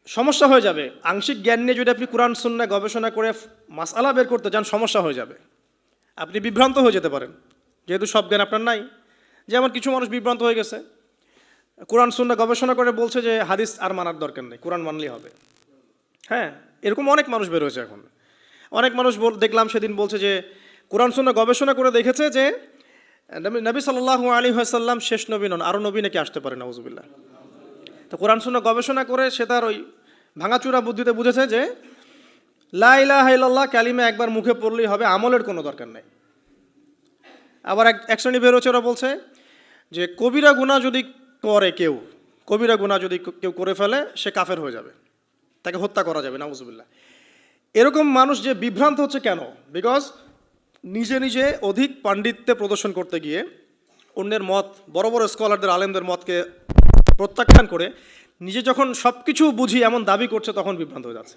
সমস্যা হয়ে যাবে। আংশিক জ্ঞান নিয়ে যদি আপনি কোরআন সুন্নাহ গবেষণা করে মাসআলা বের করতে যান, সমস্যা হয়ে যাবে, আপনি বিভ্রান্ত হয়ে যেতে পারেন, যেহেতু সব জ্ঞান আপনার নাই। যেমন কিছু মানুষ বিভ্রান্ত হয়ে গেছে, কোরআন সুন্নাহ গবেষণা করে বলছে যে হাদিস আর মানার দরকার নেই, কোরআন মানলেই হবে। হ্যাঁ, এরকম অনেক মানুষ বের হয়েছে এখন। অনেক মানুষ দেখলাম সেদিন বলছে যে কোরআন সুন্নাহ গবেষণা করে দেখেছে যে নবী সাল্লাল্লাহু আলাইহি ওয়াসাল্লাম শেষ নবী নন, আরও নবী নাকি আসতে পারে, নাউজুবিল্লাহ। তো কোরআন সুন্নাহ গবেষণা করে সে তার ওই ভাঙাচুরা বুদ্ধিতে বুঝেছে যে লা ইলাহা ইল্লাল্লাহ কালিমা একবার মুখে পড়লেই হবে, আমলের কোনো দরকার নেই। আবার এক শ্রেণী বের হচ্ছে, ওরা বলছে যে কবিরা গুনাহ যদি করে কেউ, কবিরা গুনাহ যদি কেউ করে ফেলে সে কাফের হয়ে যাবে, তাকে হত্যা করা যাবে, নাউজুবিল্লাহ। এরকম মানুষ যে বিভ্রান্ত হচ্ছে কেন? বিকজ নিজে নিজে অধিক পাণ্ডিত্যে প্রদর্শন করতে গিয়ে অন্যের মত, বড় বড় স্কলারদের আলেমদের মতকে প্রত্যাখ্যান করে নিজে যখন সব কিছু বুঝি এমন দাবি করছে, তখন বিভ্রান্ত হয়ে যাচ্ছে।